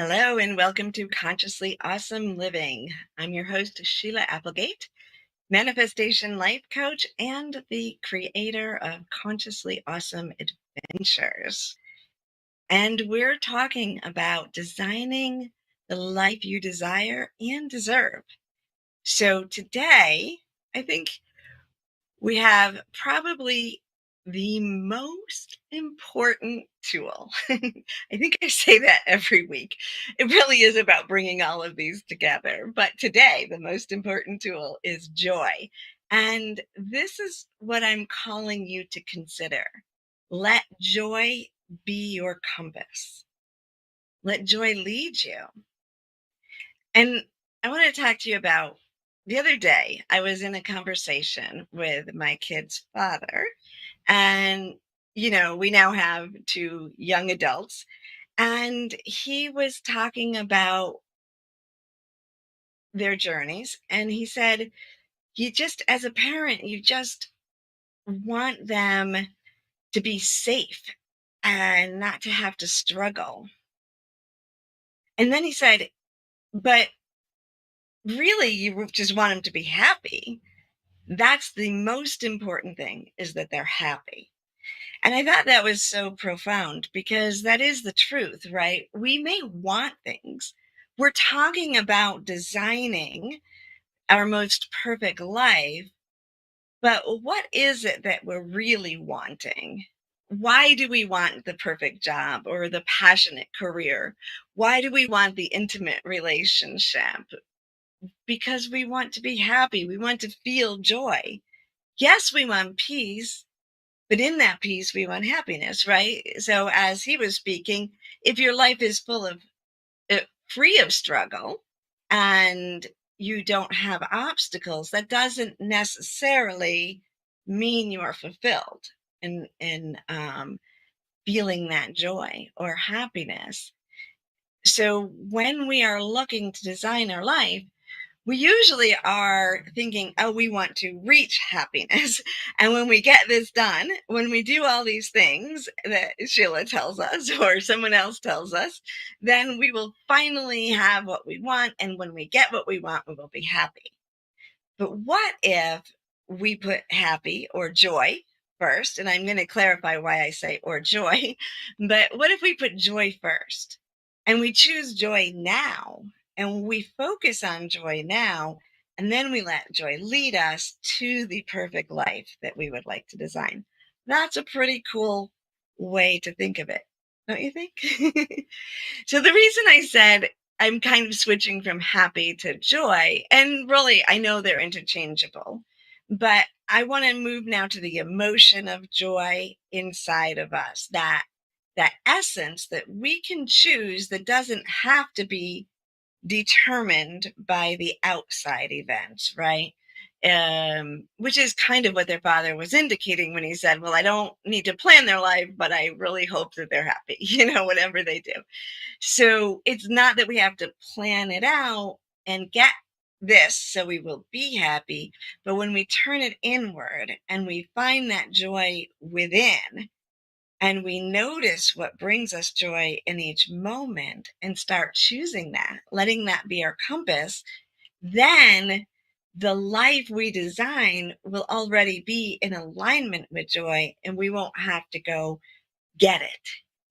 Hello and welcome to Consciously Awesome Living. I'm your host, Sheila Applegate, manifestation life coach and the creator of Consciously Awesome Adventures. And we're talking about designing the life you desire and deserve. So today, I think we have probably the most important tool. I think I say that every week. It really is about bringing all of these together. But today, the most important tool is joy. And this is what I'm calling you to consider. Let joy be your compass. Let joy lead you. And I want to talk to you about the other day. I was in a conversation with my kid's father, and we now have two young adults, and he was talking about their journeys, and he said, you just, as a parent, you just want them to be safe and not to have to struggle. And then he said, but really, you just want them to be happy. That's the most important thing, is that they're happy. And I thought that was so profound, because that is the truth, right? We may want things. We're talking about designing our most perfect life, but what is it that we're really wanting? Why do we want the perfect job or the passionate career? Why do we want the intimate relationship? Because we want to be happy. We want to feel joy. Yes, we want peace, but in that peace, we want happiness, right? So, as he was speaking, if your life is full of free of struggle and you don't have obstacles, that doesn't necessarily mean you are fulfilled in feeling that joy or happiness. So, when we are looking to design our life, we usually are thinking, oh, we want to reach happiness. And when we get this done, when we do all these things that Sheila tells us or someone else tells us, then we will finally have what we want. And when we get what we want, we will be happy. But what if we put happy or joy first? And I'm going to clarify why I say or joy. But what if we put joy first and we choose joy now and we focus on joy now, and then we let joy lead us to the perfect life that we would like to design? That's a pretty cool way to think of it, don't you think? So the reason I said I'm kind of switching from happy to joy, and really I know they're interchangeable, but I want to move now to the emotion of joy inside of us, that essence that we can choose, that doesn't have to be determined by the outside events, right? Which is kind of what their father was indicating when he said, well, I don't need to plan their life, but I really hope that they're happy, whatever they do. So it's not that we have to plan it out and get this so we will be happy, but when we turn it inward and we find that joy within, and we notice what brings us joy in each moment and start choosing that, letting that be our compass, then the life we design will already be in alignment with joy, and we won't have to go get it.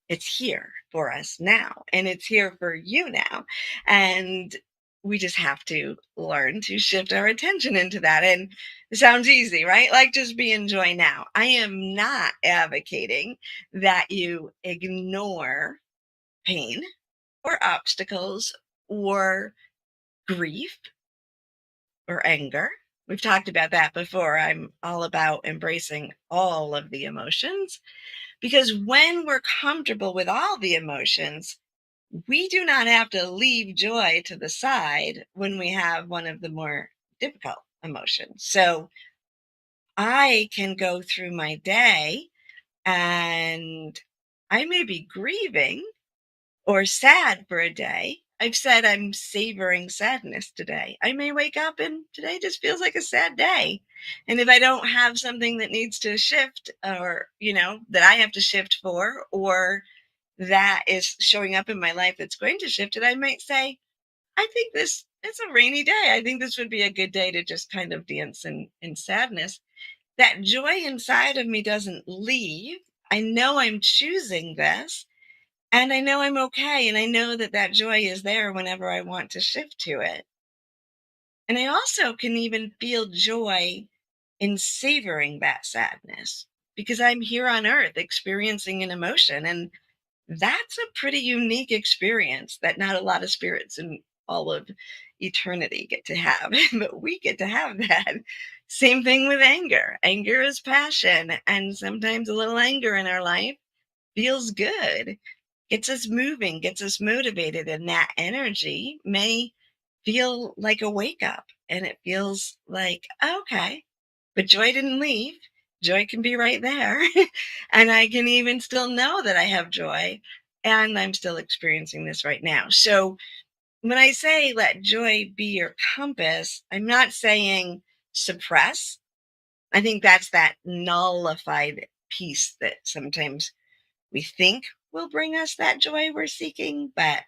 It's here for us now, and it's here for you now. And we just have to learn to shift our attention into that. And it sounds easy, right? Like, just be in joy now. I am not advocating that you ignore pain or obstacles or grief or anger. We've talked about that before. I'm all about embracing all of the emotions, because when we're comfortable with all the emotions, we do not have to leave joy to the side when we have one of the more difficult emotions. So I can go through my day and I may be grieving or sad for a day. I've said I'm savoring sadness today. I may wake up and today just feels like a sad day. And if I don't have something that needs to shift, or, that I have to shift for, or that is showing up in my life that's going to shift it, I might say, I think it's a rainy day. I think this would be a good day to just kind of dance in sadness. That joy inside of me doesn't leave. I know I'm choosing this, and I know I'm okay. And I know that that joy is there whenever I want to shift to it. And I also can even feel joy in savoring that sadness because I'm here on earth experiencing an emotion. And that's a pretty unique experience that not a lot of spirits in all of eternity get to have, but we get to have that. Same thing with anger. Anger is passion, and sometimes a little anger in our life feels good, gets us moving, gets us motivated, and that energy may feel like a wake up, and it feels like, okay, but joy didn't leave. Joy can be right there. And I can even still know that I have joy, and I'm still experiencing this right now. So when I say let joy be your compass, I'm not saying suppress. I think that's that nullified piece that sometimes we think will bring us that joy we're seeking, but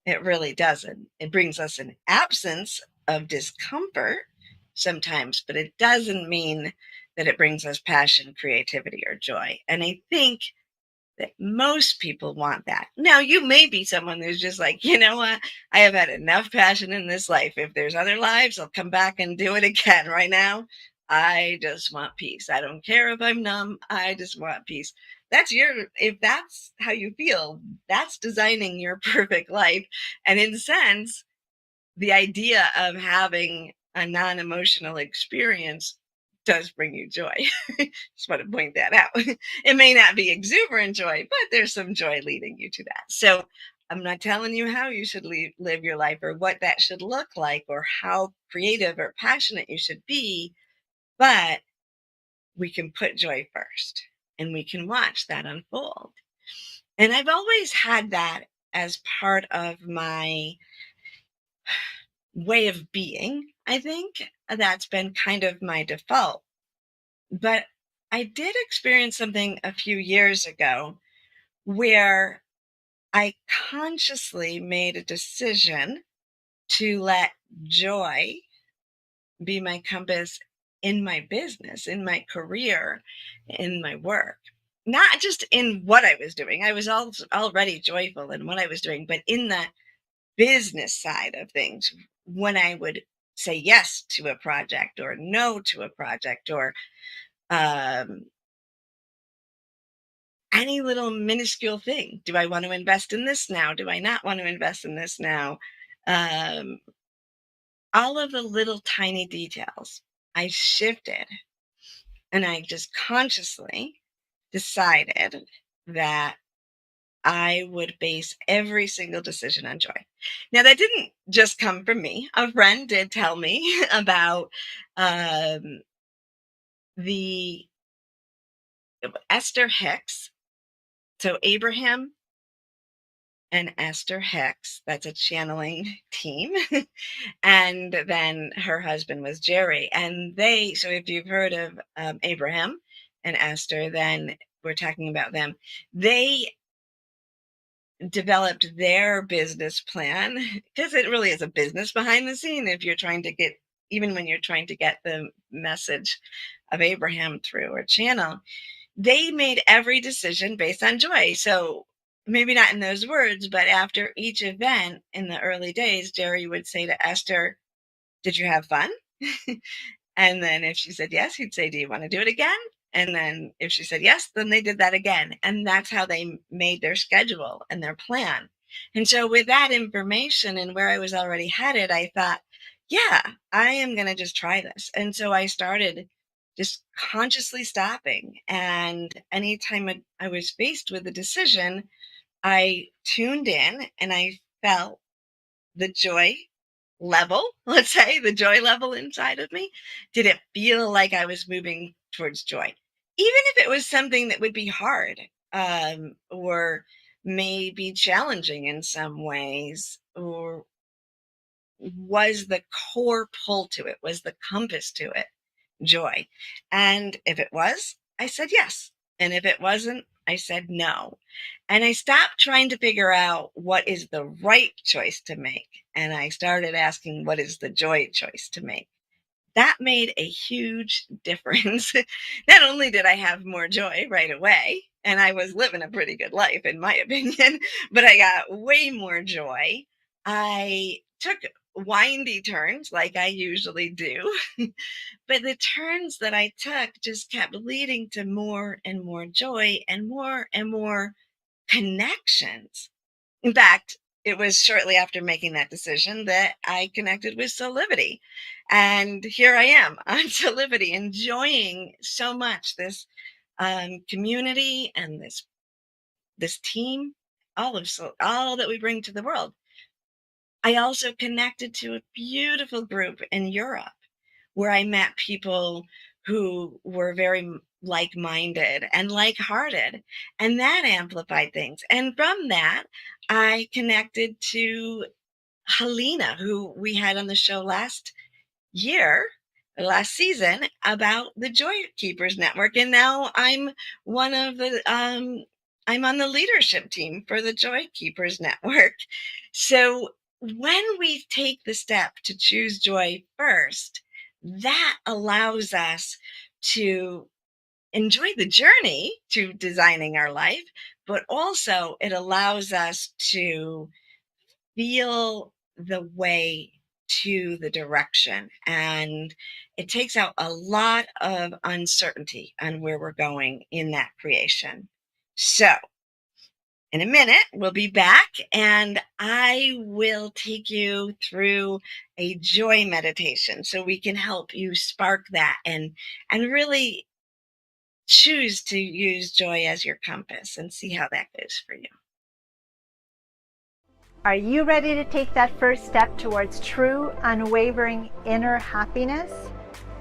it really doesn't. It brings us an absence of discomfort sometimes, but it doesn't mean that it brings us passion, creativity, or joy. And I think that most people want that. Now, you may be someone who's just like, you know what? I have had enough passion in this life. If there's other lives, I'll come back and do it again. Right now, I just want peace. I don't care if I'm numb. I just want peace. If that's how you feel, that's designing your perfect life. And in a sense, the idea of having a non-emotional experience does bring you joy. Just want to point that out. It may not be exuberant joy, but there's some joy leading you to that. So I'm not telling you how you should live your life or what that should look like or how creative or passionate you should be, but we can put joy first and we can watch that unfold. And I've always had that as part of my way of being. I think that's been kind of my default. But I did experience something a few years ago where I consciously made a decision to let joy be my compass in my business, in my career, in my work. Not just in what I was doing. I was already joyful in what I was doing, but in the business side of things, when I would say yes to a project or no to a project or um, any little minuscule thing. Do I want to invest in this now? Do I not want to invest in this now? Um, all of the little tiny details, I shifted and I just consciously decided that I would base every single decision on joy. Now, that didn't just come from me. A friend did tell me about um, the Esther Hicks. So, Abraham and Esther Hicks, that's a channeling team. And then her husband was Jerry. And so if you've heard of Abraham and Esther, then we're talking about them. They developed their business plan because it really is a business behind the scene if you're trying to get, even when you're trying to get the message of Abraham through or channel, they made every decision based on joy. So maybe not in those words, but after each event in the early days, Jerry would say to Esther, did you have fun? And then if she said yes, he'd say, do you want to do it again? And then if she said yes, then they did that again. And that's how they made their schedule and their plan. And so with that information and where I was already headed, I thought, yeah, I am going to just try this. And so I started just consciously stopping. And anytime I was faced with a decision, I tuned in and I felt the joy level, let's say the joy level inside of me. Did it feel like I was moving towards joy? Even if it was something that would be hard or maybe challenging in some ways, or was the core pull to it, was the compass to it joy? And if it was, I said yes. And if it wasn't, I said no. And I stopped trying to figure out what is the right choice to make. And I started asking, what is the joy choice to make? That made a huge difference. Not only did I have more joy right away, and I was living a pretty good life, in my opinion, but I got way more joy. I took windy turns like I usually do, but the turns that I took just kept leading to more and more joy and more connections. In fact, it was shortly after making that decision that I connected with Soulivity. And here I am on Soulivity, enjoying so much this community and this team, all that we bring to the world. I also connected to a beautiful group in Europe where I met people who were very like-minded and like-hearted, and that amplified things. And from that, I connected to Helena, who we had on the show last season, about the Joy Keepers Network. And now I'm one of the, I'm on the leadership team for the Joy Keepers Network. So when we take the step to choose joy first, that allows us to enjoy the journey to designing our life, but also it allows us to feel the way to the direction. And it takes out a lot of uncertainty on where we're going in that creation. So, in a minute, we'll be back and I will take you through a joy meditation so we can help you spark that and really choose to use joy as your compass and see how that goes for you. Are you ready to take that first step towards true, unwavering inner happiness?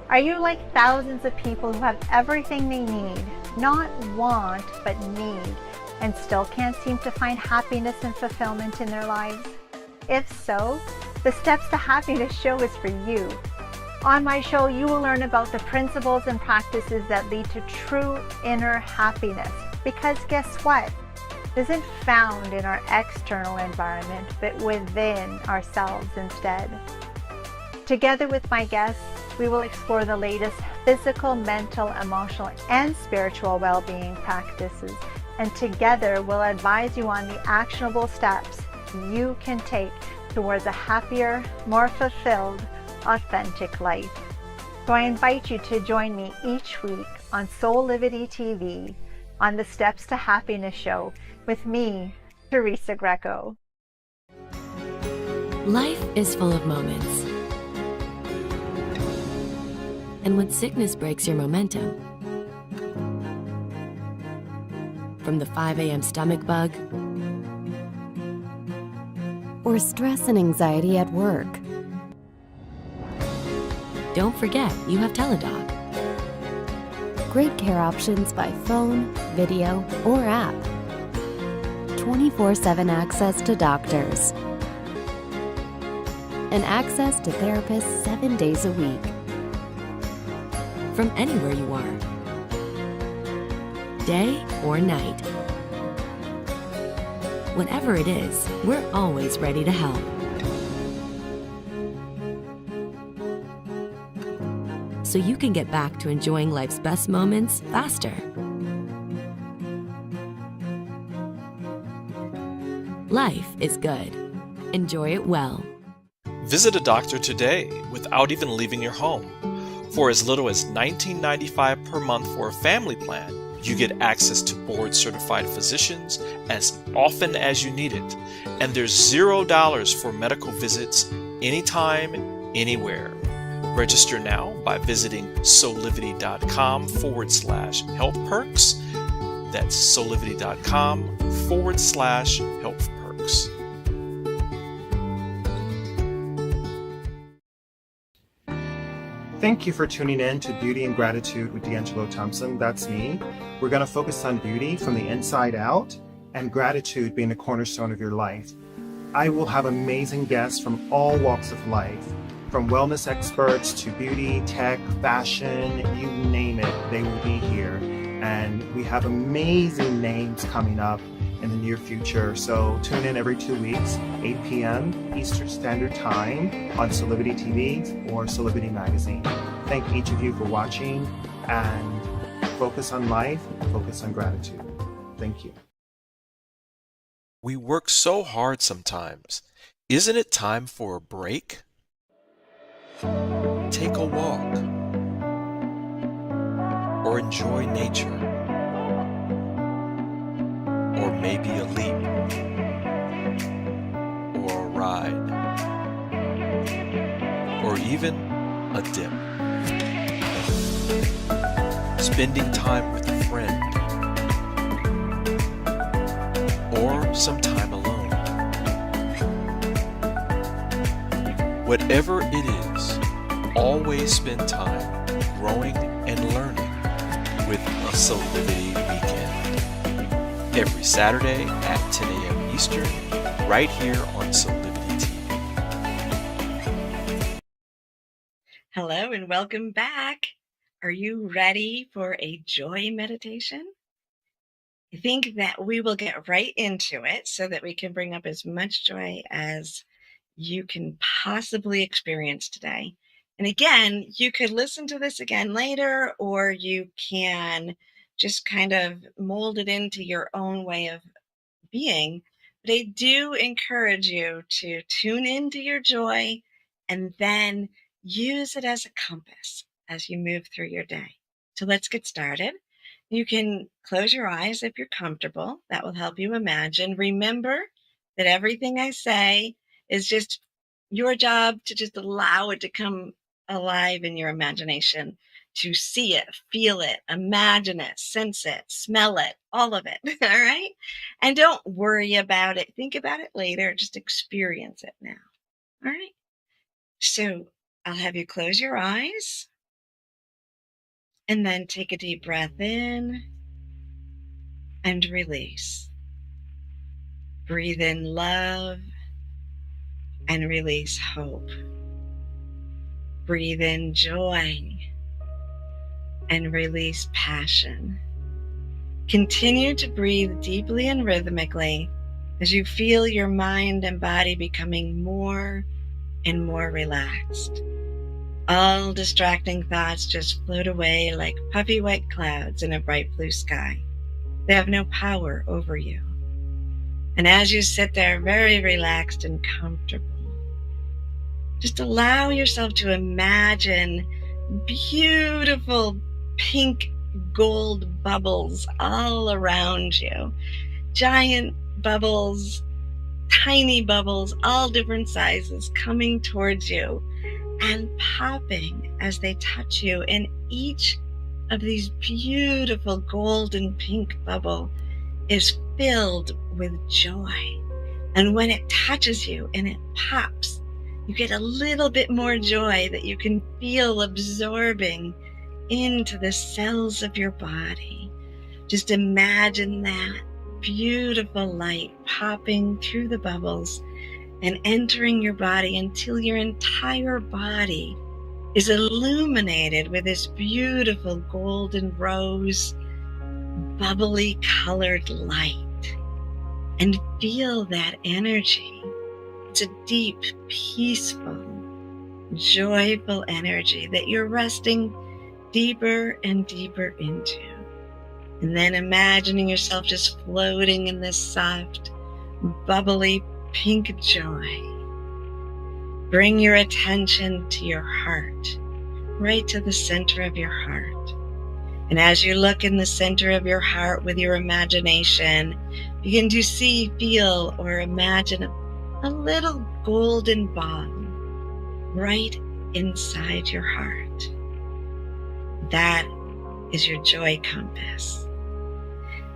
Are you like thousands of people who have everything they need, not want, but need, and still can't seem to find happiness and fulfillment in their lives? If so, the Steps to Happiness show is for you. On my show, you will learn about the principles and practices that lead to true inner happiness. Because guess what? It isn't found in our external environment, but within ourselves instead. Together with my guests, we will explore the latest physical, mental, emotional, and spiritual well-being practices. And together we'll advise you on the actionable steps you can take towards a happier, more fulfilled, authentic life. So I invite you to join me each week on Soulivity TV on the Steps to Happiness show with me, Teresa Greco. Life is full of moments. And when sickness breaks your momentum, from the 5 a.m. stomach bug, or stress and anxiety at work, don't forget you have Teladoc. Great care options by phone, video, or app. 24/7 access to doctors. And access to therapists 7 days a week. From anywhere you are. Day or night. Whatever it is, we're always ready to help. So you can get back to enjoying life's best moments faster. Life is good. Enjoy it well. Visit a doctor today without even leaving your home. For as little as $19.95 per month for a family plan, you get access to board-certified physicians as often as you need it. And there's $0 for medical visits anytime, anywhere. Register now by visiting soulivity.com/health perks. That's soulivity.com/health perks. Thank you for tuning in to Beauty and Gratitude with D'Angelo Thompson. That's me. We're going to focus on beauty from the inside out and gratitude being the cornerstone of your life. I will have amazing guests from all walks of life, from wellness experts to beauty, tech, fashion, you name it, they will be here. And we have amazing names coming up in the near future. So tune in every 2 weeks, 8 p.m. Eastern Standard Time on Soulivity TV or Soulivity Magazine. Thank each of you for watching, and focus on life, focus on gratitude. Thank you. We work so hard sometimes. Isn't it time for a break? Take a walk or enjoy nature, or maybe a leap or a ride, or even a dip. Spending time with a friend, or some time alone. Whatever it is, always spend time growing and learning with a Soulivity weekend. Every Saturday at 10 a.m. Eastern, right here on Soulivity TV. Hello and welcome back. Are you ready for a joy meditation? I think that we will get right into it so that we can bring up as much joy as you can possibly experience today. And again, you could listen to this again later, or you can just kind of mold it into your own way of being. But I do encourage you to tune into your joy and then use it as a compass as you move through your day. So let's get started. You can close your eyes if you're comfortable. That will help you imagine. Remember that everything I say is just your job to just allow it to come alive in your imagination, to see it, feel it, imagine it, sense it, smell it, all of it. All right? And don't worry about it. Think about it later. Just experience it now. All right? So I'll have you close your eyes and then take a deep breath in and release. Breathe in love and release hope. Breathe in joy and release passion. Continue to breathe deeply and rhythmically as you feel your mind and body becoming more and more relaxed. All distracting thoughts just float away like puffy white clouds in a bright blue sky. They have no power over you. And as you sit there very relaxed and comfortable, just allow yourself to imagine beautiful pink gold bubbles all around you. Giant bubbles, tiny bubbles, all different sizes coming towards you and popping as they touch you. And each of these beautiful golden pink bubble is filled with joy. And when it touches you and it pops, you get a little bit more joy that you can feel absorbing into the cells of your body. Just imagine that beautiful light popping through the bubbles and entering your body until your entire body is illuminated with this beautiful golden rose, bubbly colored light. And feel that energy. It's a deep, peaceful, joyful energy that you're resting deeper and deeper into. And then imagining yourself just floating in this soft, bubbly pink joy. Bring your attention to your heart, right to the center of your heart. And as you look in the center of your heart with your imagination, begin to see, feel, or imagine a little golden ball right inside your heart. That is your joy compass.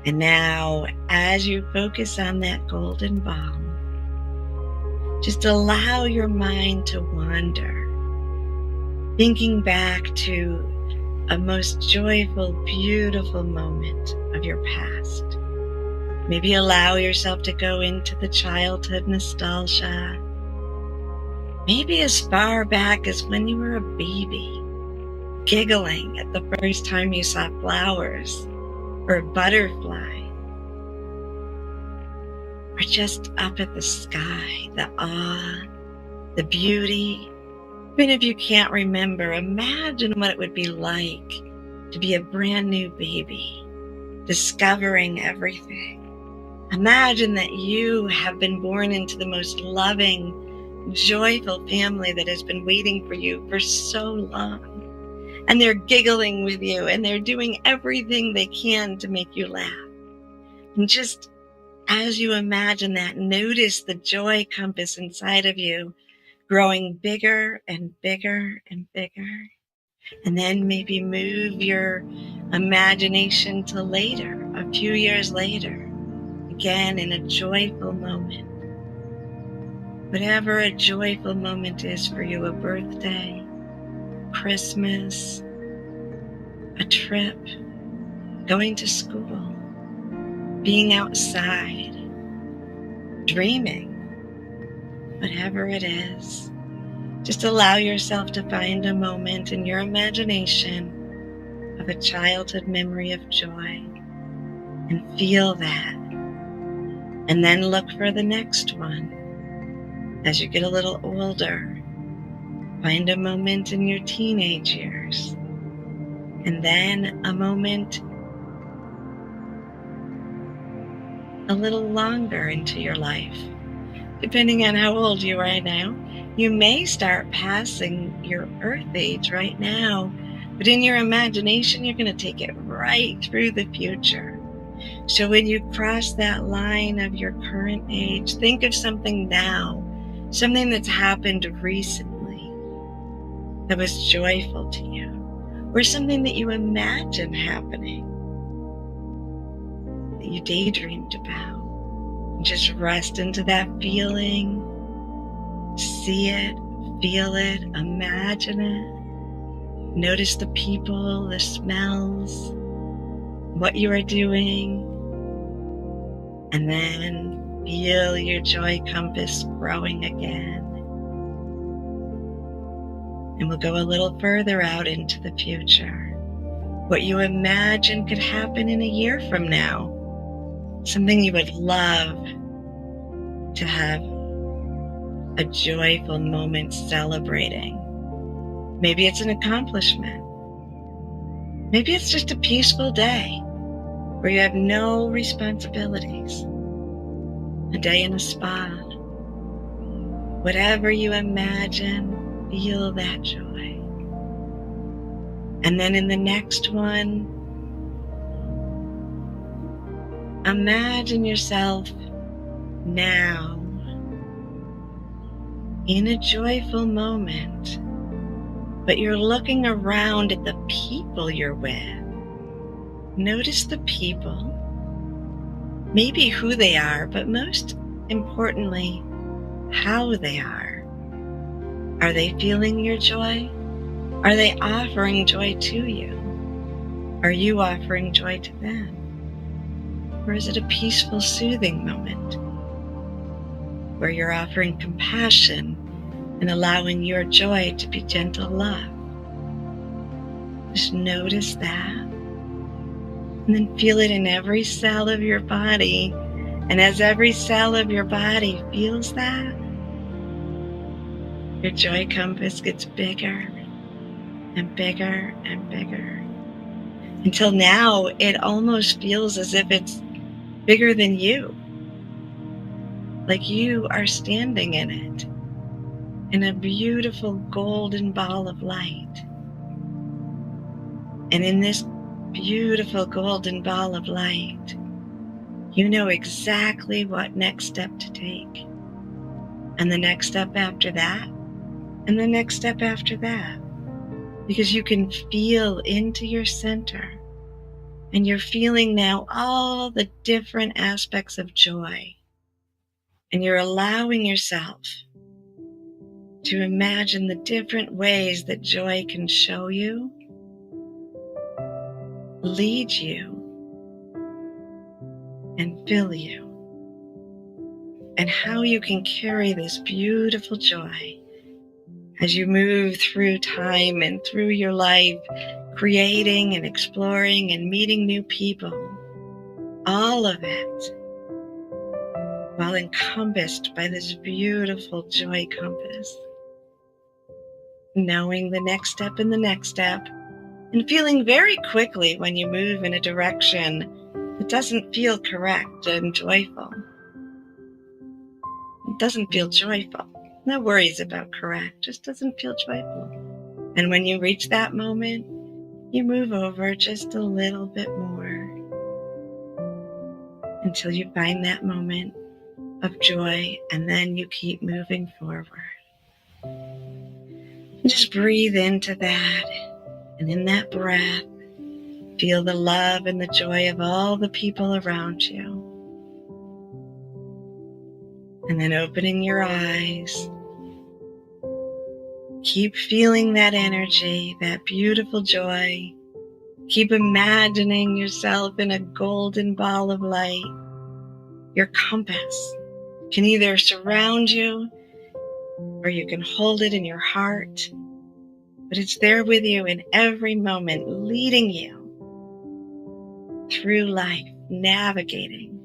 And now, as you focus on that golden ball, just allow your mind to wander, thinking back to a most joyful, beautiful moment of your past. Maybe allow yourself to go into the childhood nostalgia. Maybe as far back as when you were a baby, giggling at the first time you saw flowers, or a butterfly, or just up at the sky, the awe, the beauty. Even if you can't remember, imagine what it would be like to be a brand new baby, discovering everything. Imagine that you have been born into the most loving, joyful family that has been waiting for you for so long. And they're giggling with you, and they're doing everything they can to make you laugh. And just as you imagine that, notice the joy compass inside of you growing bigger and bigger and bigger. And then maybe move your imagination to later, a few years later, again in a joyful moment. Whatever a joyful moment is for you, a birthday, Christmas, a trip, going to school, being outside, dreaming, whatever it is, just allow yourself to find a moment in your imagination of a childhood memory of joy and feel that. And then look for the next one. As you get a little older, find a moment in your teenage years, and then a moment a little longer into your life. Depending on how old you are now, you may start passing your earth age right now, but in your imagination, you're going to take it right through the future. So when you cross that line of your current age, think of something now, something that's happened recently that was joyful to you, or something that you imagine happening, that you daydreamed about. Just rest into that feeling, see it, feel it, imagine it. Notice the people, the smells, what you are doing, and then feel your joy compass growing again. And we'll go a little further out into the future. What you imagine could happen in a year from now. Something you would love to have a joyful moment celebrating. Maybe it's an accomplishment. Maybe it's just a peaceful day where you have no responsibilities. A day in a spa. Whatever you imagine, feel that joy. And then in the next one, imagine yourself now in a joyful moment, but you're looking around at the people you're with. Notice the people, maybe who they are, but most importantly, how they are. Are they feeling your joy? Are they offering joy to you? Are you offering joy to them? Or is it a peaceful, soothing moment where you're offering compassion and allowing your joy to be gentle love? Just notice that. And then feel it in every cell of your body. And as every cell of your body feels that, your joy compass gets bigger and bigger and bigger. Until now, it almost feels as if it's bigger than you. Like you are standing in it, in a beautiful golden ball of light. And in this beautiful golden ball of light, you know exactly what next step to take. And the next step after that, and the next step after that. Because you can feel into your center. And you're feeling now all the different aspects of joy. And you're allowing yourself to imagine the different ways that joy can show you, lead you, and fill you. And how you can carry this beautiful joy as you move through time and through your life, creating and exploring and meeting new people. all of it, while encompassed by this beautiful joy compass. Knowing the next step and the next step, and feeling very quickly when you move in a direction that doesn't feel correct and joyful. It doesn't feel joyful. No worries about correct, just doesn't feel joyful. And when you reach that moment, you move over just a little bit more until you find that moment of joy, and then you keep moving forward. Just breathe into that, and in that breath, feel the love and the joy of all the people around you. And then opening your eyes, keep feeling that energy, that beautiful joy. Keep imagining yourself in a golden ball of light. Your compass can either surround you or you can hold it in your heart, but it's there with you in every moment, leading you through life, navigating,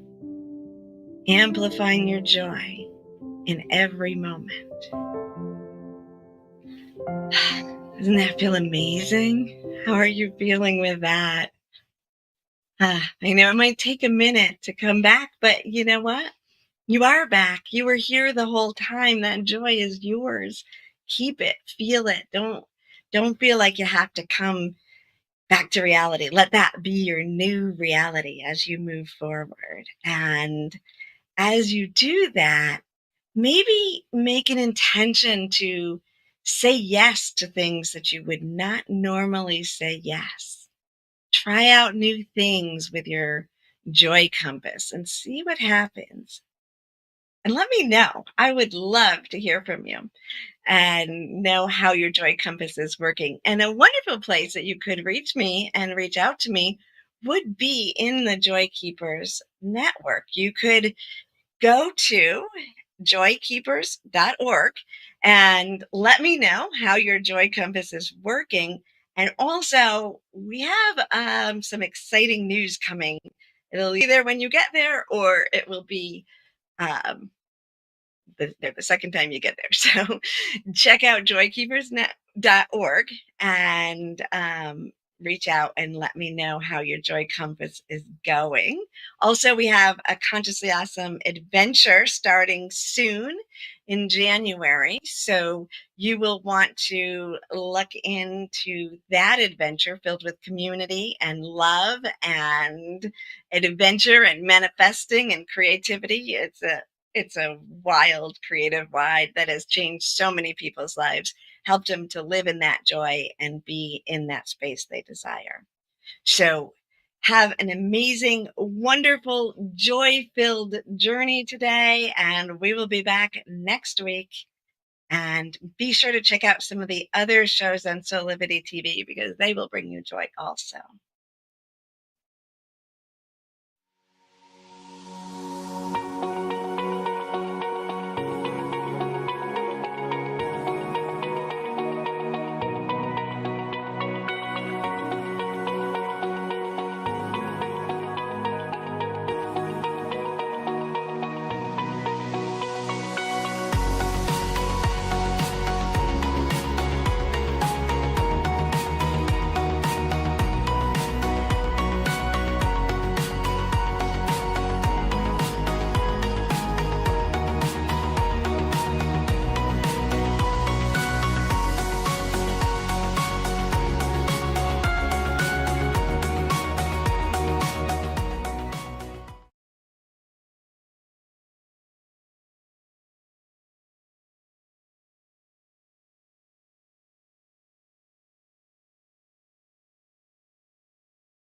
amplifying your joy in every moment. Doesn't that feel amazing? How are you feeling with that? I know it might take a minute to come back, but you know what? You are back. You were here the whole time. That joy is yours. Keep it. Feel it. Don't feel like you have to come back to reality. Let that be your new reality as you move forward. And as you do that, maybe make an intention to say yes to things that you would not normally say yes. Try out new things with your joy compass and see what happens. And let me know. I would love to hear from you and know how your joy compass is working. And a wonderful place that you could reach me and reach out to me would be in the Joy Keepers network. You could go to joykeepers.org and let me know how your joy compass is working. And also, we have some exciting news coming. It'll be there when you get there, or it will be um, the second time you get there. So check out joykeepers.org and reach out and let me know how your joy compass is going. Also, we have a Consciously Awesome adventure starting soon in January. So you will want to look into that adventure filled with community and love and adventure and manifesting and creativity. It's a wild creative ride that has changed so many people's lives, helped them to live in that joy and be in that space they desire. So have an amazing, wonderful, joy-filled journey today, and we will be back next week. And be sure to check out some of the other shows on Soulivity TV because they will bring you joy also.